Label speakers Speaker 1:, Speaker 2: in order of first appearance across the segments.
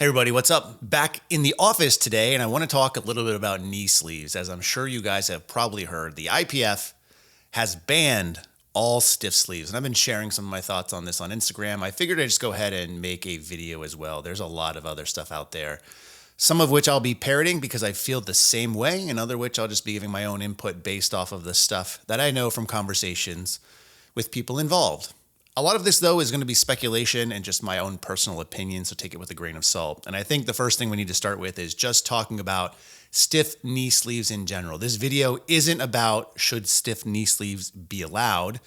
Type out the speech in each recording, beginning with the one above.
Speaker 1: Hey everybody, what's up? Back in the office today, and I want to talk a little bit about knee sleeves. As I'm sure you guys have probably heard, the IPF has banned all stiff sleeves, and I've been sharing some of my thoughts on this on Instagram. I figured I'd just go ahead and make a video as well. There's a lot of other stuff out there, some of which I'll be parroting because I feel the same way, and other which I'll just be giving my own input based off of the stuff that I know from conversations with people involved. A lot of this, though, is going to be speculation and just my own personal opinion, so take it with a grain of salt. And I think the first thing we need to start with is just talking about stiff knee sleeves in general. This video isn't about should stiff knee sleeves be allowed,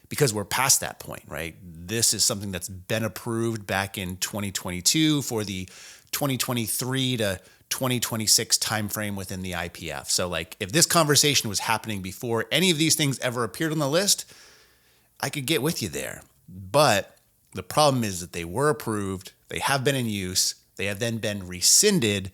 Speaker 1: because we're past that point, right? This is something that's been approved back in 2022 for the 2023 to 2026 timeframe within the IPF. So like if this conversation was happening before any of these things ever appeared on the list, I could get with you there. But the problem is that they were approved, they have been in use, they have then been rescinded,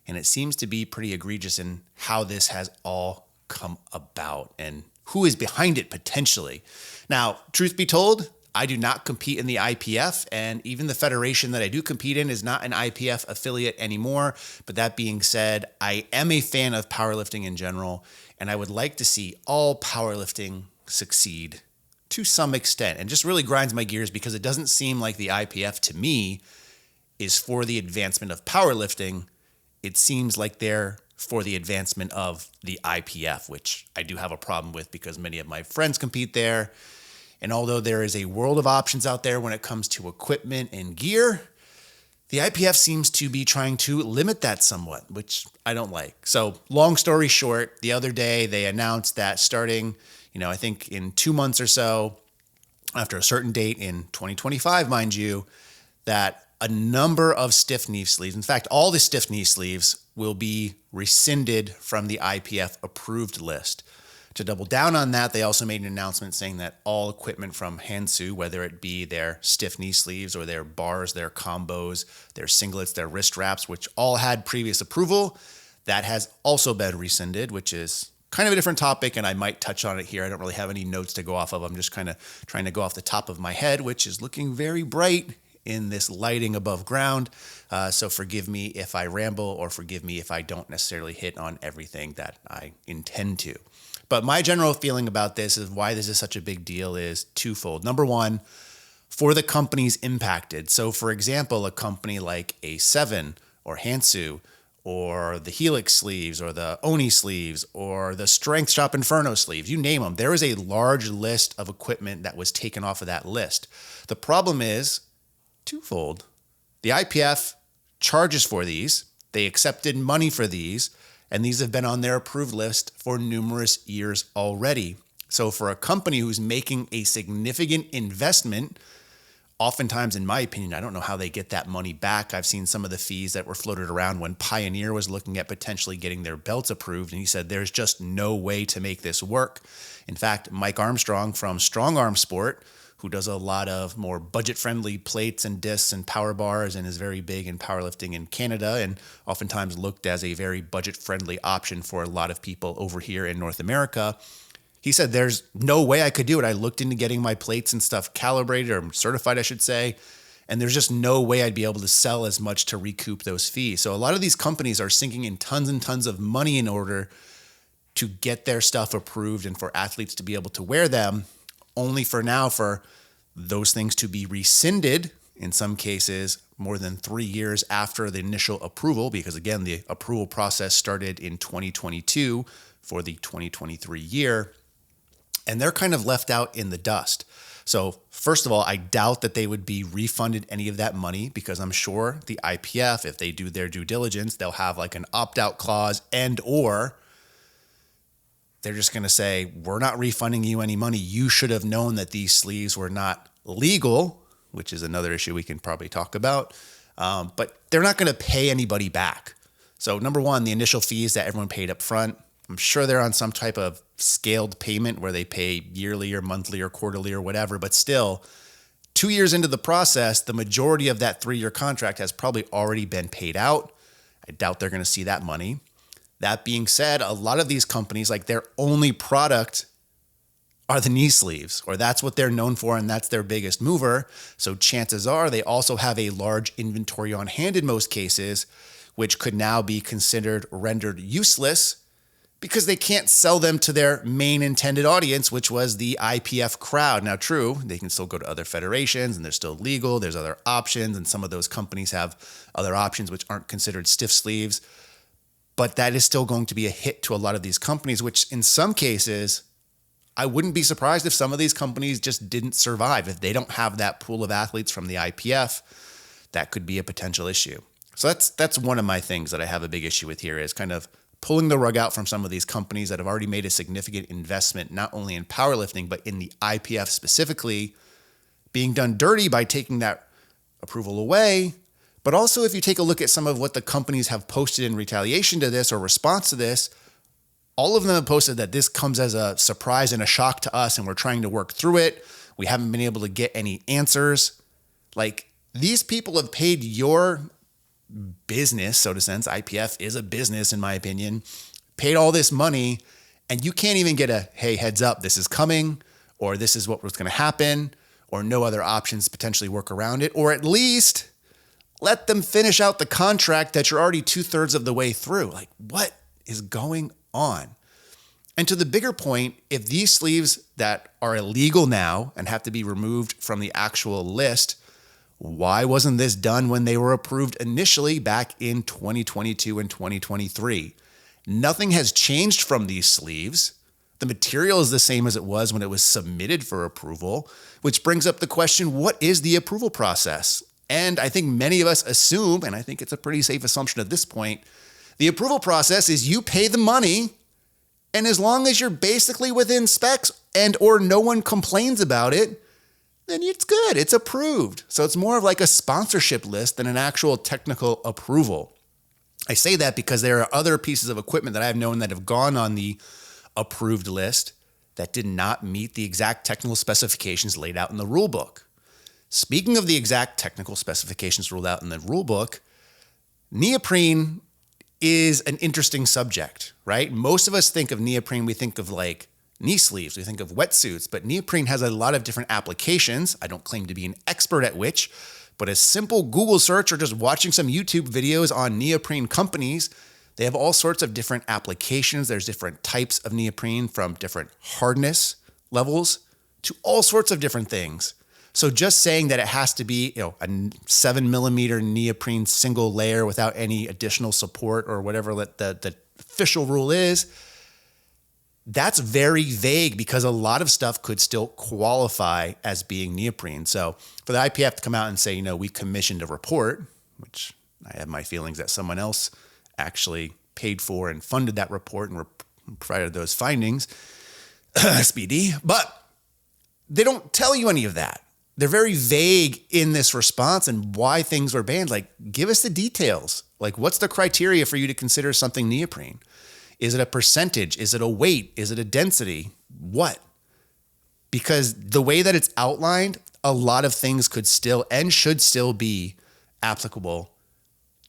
Speaker 1: and it seems to be pretty egregious in how this has all come about and who is behind it potentially. Now, truth be told, I do not compete in the IPF, and even the federation that I do compete in is not an IPF affiliate anymore. But that being said, I am a fan of powerlifting in general, and I would like to see all powerlifting succeed to some extent, and just really grinds my gears because it doesn't seem like the IPF to me is for the advancement of powerlifting. It seems like they're for the advancement of the IPF, which I do have a problem with because many of my friends compete there. And although there is a world of options out there when it comes to equipment and gear, the IPF seems to be trying to limit that somewhat, which I don't like. So long story short, the other day they announced that starting, I think in 2 months or so, after a certain date in 2025, mind you, that a number of stiff knee sleeves, in fact, all the stiff knee sleeves will be rescinded from the IPF approved list. To double down on that, they also made an announcement saying that all equipment from Hansu, whether it be their stiff knee sleeves or their bars, their combos, their singlets, their wrist wraps, which all had previous approval, that has also been rescinded, which is kind of a different topic, and I might touch on it here. I don't really have any notes to go off of. I'm just kind of trying to go off the top of my head, which is looking very bright in this lighting above ground. So forgive me if I ramble, or forgive me if I don't necessarily hit on everything that I intend to. But my general feeling about this is why this is such a big deal is twofold. Number one, for the companies impacted. So for example, a company like A7 or Hansu, or the Helix sleeves, or the Oni sleeves, or the Strength Shop Inferno sleeves, you name them. There is a large list of equipment that was taken off of that list. The problem is twofold. The IPF charges for these. They accepted money for these, and these have been on their approved list for numerous years already. So for a company who's making a significant investment, oftentimes, in my opinion, I don't know how they get that money back. I've seen some of the fees that were floated around when Pioneer was looking at potentially getting their belts approved, and he said there's just no way to make this work. In fact, Mike Armstrong from Strong Arm Sport, who does a lot of more budget-friendly plates and discs and power bars and is very big in powerlifting in Canada and oftentimes looked as a very budget-friendly option for a lot of people over here in North America, he said, there's no way I could do it. I looked into getting my plates and stuff calibrated, or certified, I should say, and there's just no way I'd be able to sell as much to recoup those fees. So a lot of these companies are sinking in tons and tons of money in order to get their stuff approved and for athletes to be able to wear them, only for now for those things to be rescinded, in some cases more than 3 years after the initial approval, because again, the approval process started in 2022 for the 2023 year. And they're kind of left out in the dust. So first of all, I doubt that they would be refunded any of that money, because I'm sure the IPF, if they do their due diligence, they'll have like an opt-out clause, and or they're just going to say, we're not refunding you any money. You should have known that these sleeves were not legal, which is another issue we can probably talk about. But they're not going to pay anybody back. So number one, the initial fees that everyone paid up front, I'm sure they're on some type of scaled payment where they pay yearly or monthly or quarterly or whatever, but still 2 years into the process, the majority of that 3-year contract has probably already been paid out. I doubt they're going to see that money. That being said, a lot of these companies, like their only product are the knee sleeves, or that's what they're known for, and that's their biggest mover. So chances are they also have a large inventory on hand in most cases, which could now be considered rendered useless because they can't sell them to their main intended audience, which was the IPF crowd. Now, true, they can still go to other federations and they're still legal. There's other options, and some of those companies have other options which aren't considered stiff sleeves. But that is still going to be a hit to a lot of these companies, which in some cases, I wouldn't be surprised if some of these companies just didn't survive. If they don't have that pool of athletes from the IPF, that could be a potential issue. So that's one of my things that I have a big issue with here, is kind of pulling the rug out from some of these companies that have already made a significant investment, not only in powerlifting, but in the IPF specifically, being done dirty by taking that approval away. But also, if you take a look at some of what the companies have posted in retaliation to this or response to this, all of them have posted that this comes as a surprise and a shock to us, and we're trying to work through it. We haven't been able to get any answers. Like, these people have paid your business, so to sense. IPF is a business, in my opinion, paid all this money, and you can't even get a, hey, heads up, this is coming, or this is what was going to happen, or no other options to potentially work around it, or at least let them finish out the contract that you're already 2/3 of the way through. Like, what is going on? And to the bigger point, if these sleeves that are illegal now and have to be removed from the actual list, why wasn't this done when they were approved initially back in 2022 and 2023? Nothing has changed from these sleeves. The material is the same as it was when it was submitted for approval, which brings up the question, what is the approval process? And I think many of us assume, and I think it's a pretty safe assumption at this point, the approval process is you pay the money, and as long as you're basically within specs and or no one complains about it, then it's good. It's approved. So it's more of like a sponsorship list than an actual technical approval. I say that because there are other pieces of equipment that I've known that have gone on the approved list that did not meet the exact technical specifications laid out in the rule book. Speaking of the exact technical specifications ruled out in the rule book, neoprene is an interesting subject, right? Most of us think of neoprene, we think of like knee sleeves, we think of wetsuits, but neoprene has a lot of different applications. I don't claim to be an expert at which, but a simple Google search or just watching some YouTube videos on neoprene companies, they have all sorts of different applications. There's different types of neoprene, from different hardness levels to all sorts of different things. So just saying that it has to be, a 7mm neoprene single layer without any additional support or whatever the official rule is, that's very vague, because a lot of stuff could still qualify as being neoprene. So for the IPF to come out and say, we commissioned a report, which I have my feelings that someone else actually paid for and funded that report and provided those findings, SPD, but they don't tell you any of that. They're very vague in this response and why things were banned. Like, give us the details. Like, what's the criteria for you to consider something neoprene? Is it a percentage? Is it a weight? Is it a density? What? Because the way that it's outlined, a lot of things could still and should still be applicable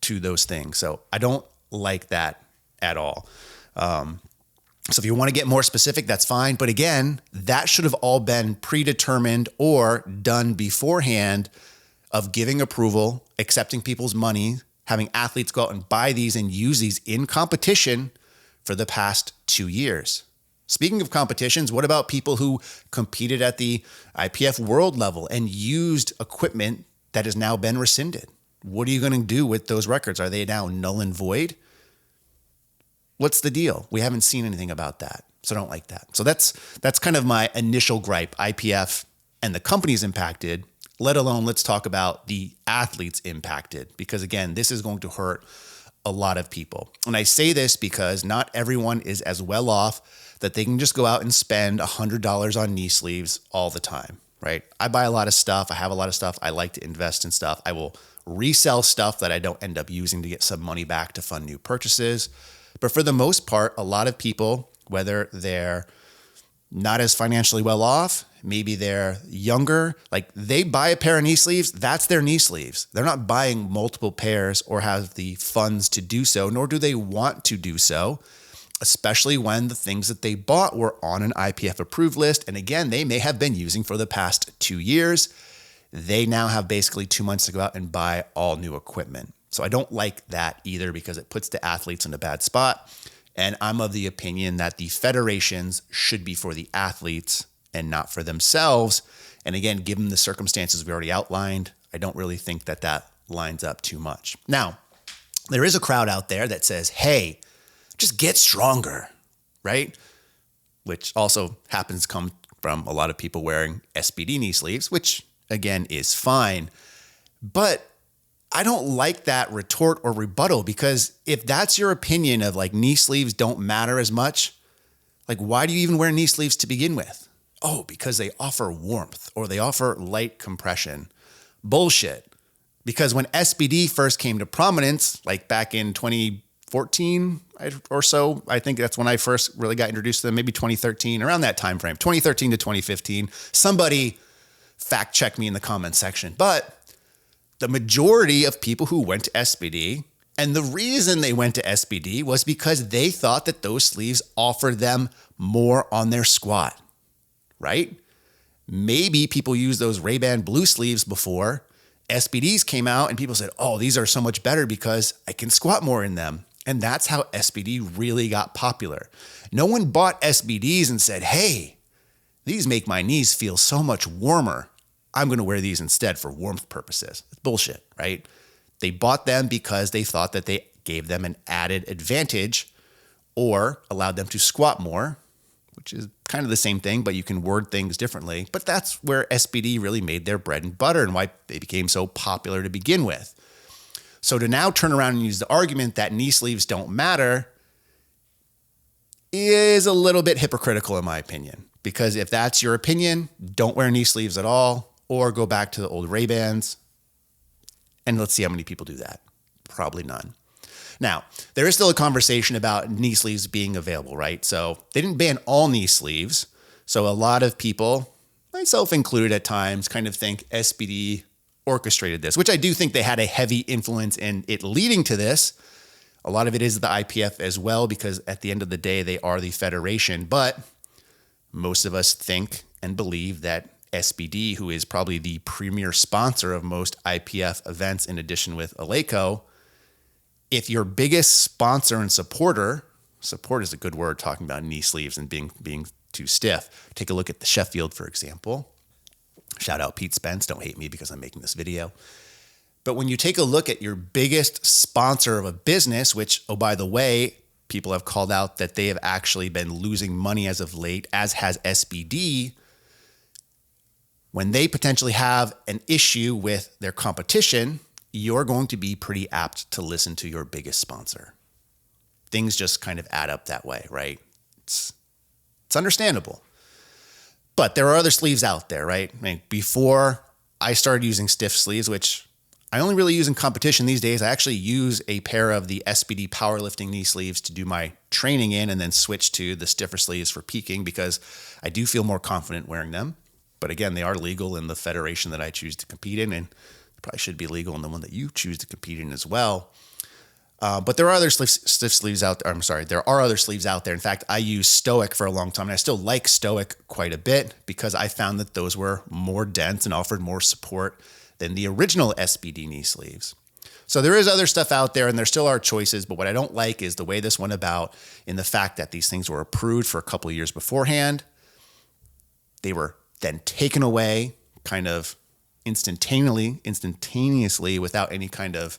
Speaker 1: to those things. So I don't like that at all. So if you want to get more specific, that's fine. But again, that should have all been predetermined or done beforehand, of giving approval, accepting people's money, having athletes go out and buy these and use these in competition for the past 2 years. Speaking of competitions, what about people who competed at the IPF world level and used equipment that has now been rescinded? What are you going to do with those records? Are they now null and void? What's the deal? We haven't seen anything about that. So I don't like that. So that's kind of my initial gripe, IPF and the companies impacted, let alone let's talk about the athletes impacted, because again, this is going to hurt a lot of people. And I say this because not everyone is as well off that they can just go out and spend $100 on knee sleeves all the time, right? I buy a lot of stuff. I have a lot of stuff. I like to invest in stuff. I will resell stuff that I don't end up using to get some money back to fund new purchases. But for the most part, a lot of people, whether they're not as financially well off, maybe they're younger, like they buy a pair of knee sleeves, that's their knee sleeves. They're not buying multiple pairs or have the funds to do so, nor do they want to do so. especially when the things that they bought were on an IPF approved list. And again, they may have been using for the past 2 years. They now have basically 2 months to go out and buy all new equipment. So I don't like that either because it puts the athletes in a bad spot. And I'm of the opinion that the federations should be for the athletes and not for themselves. And again, given the circumstances we already outlined, I don't really think that that lines up too much. Now, there is a crowd out there that says, hey, just get stronger, right? Which also happens to come from a lot of people wearing SBD knee sleeves, which again is fine. But I don't like that retort or rebuttal, because if that's your opinion of like knee sleeves don't matter as much, like why do you even wear knee sleeves to begin with? Oh, because they offer warmth or they offer light compression. Bullshit. Because when SBD first came to prominence, like back in 2014 or so, I think that's when I first really got introduced to them, maybe 2013, around that time frame, 2013 to 2015. Somebody fact check me in the comments section. But the majority of people who went to SBD, and the reason they went to SBD was because they thought that those sleeves offered them more on their squat, right? Maybe people used those Ray-Ban blue sleeves before. SBDs came out and people said, oh, these are so much better because I can squat more in them. And that's how SBD really got popular. No one bought SBDs and said, hey, these make my knees feel so much warmer. I'm going to wear these instead for warmth purposes. It's bullshit, right? They bought them because they thought that they gave them an added advantage or allowed them to squat more, which is kind of the same thing, but you can word things differently. But that's where SBD really made their bread and butter and why they became so popular to begin with. So to now turn around and use the argument that knee sleeves don't matter is a little bit hypocritical in my opinion. Because if that's your opinion, don't wear knee sleeves at all, or go back to the old Ray-Bans. And let's see how many people do that. Probably none. Now, there is still a conversation about knee sleeves being available, right? So they didn't ban all knee sleeves. So a lot of people, myself included at times, kind of think SBD orchestrated this, which I do think they had a heavy influence in it leading to this. A lot of it is the IPF as well, because at the end of the day, they are the federation. But most of us think and believe that SBD, who is probably the premier sponsor of most IPF events in addition with Aleco, if your biggest sponsor and supporter, support is a good word talking about knee sleeves and being too stiff. Take a look at the Sheffield, for example. Shout out Pete Spence. Don't hate me because I'm making this video. But when you take a look at your biggest sponsor of a business, which, oh, by the way, people have called out that they have actually been losing money as of late, as has SBD, when they potentially have an issue with their competition, you're going to be pretty apt to listen to your biggest sponsor. Things just kind of add up that way, right? It's understandable. But there are other sleeves out there, right? I mean, before I started using stiff sleeves, which I only really use in competition these days, I actually use a pair of the SBD powerlifting knee sleeves to do my training in and then switch to the stiffer sleeves for peaking because I do feel more confident wearing them. But again, they are legal in the federation that I choose to compete in, and probably should be legal in the one that you choose to compete in as well. But there are other stiff sleeves out there. I'm sorry, there are other sleeves out there. In fact, I used Stoic for a long time, and I still like Stoic quite a bit because I found that those were more dense and offered more support than the original SBD knee sleeves. So there is other stuff out there, and there still are choices. But what I don't like is the way this went about in the fact that these things were approved for a couple of years beforehand. They were then taken away kind of instantaneously without any kind of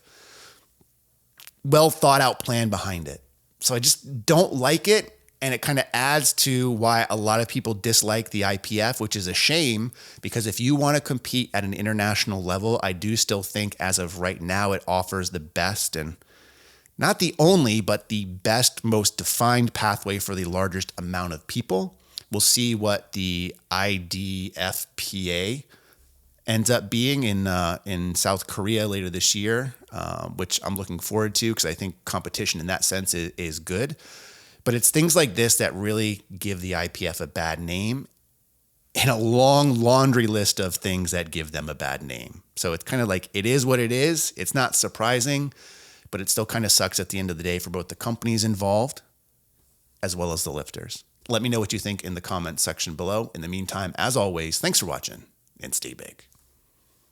Speaker 1: well thought out plan behind it. So I just don't like it. And it kind of adds to why a lot of people dislike the IPF, which is a shame because if you want to compete at an international level, I do still think as of right now, it offers the best and not the only, but the best, most defined pathway for the largest amount of people. We'll see what the IDFPA ends up being in South Korea later this year, which I'm looking forward to because I think competition in that sense is good. But it's things like this that really give the IPF a bad name and a long laundry list of things that give them a bad name. So it's kind of like it is what it is. It's not surprising, but it still kind of sucks at the end of the day for both the companies involved as well as the lifters. Let me know what you think in the comments section below. In the meantime, as always, thanks for watching and stay big.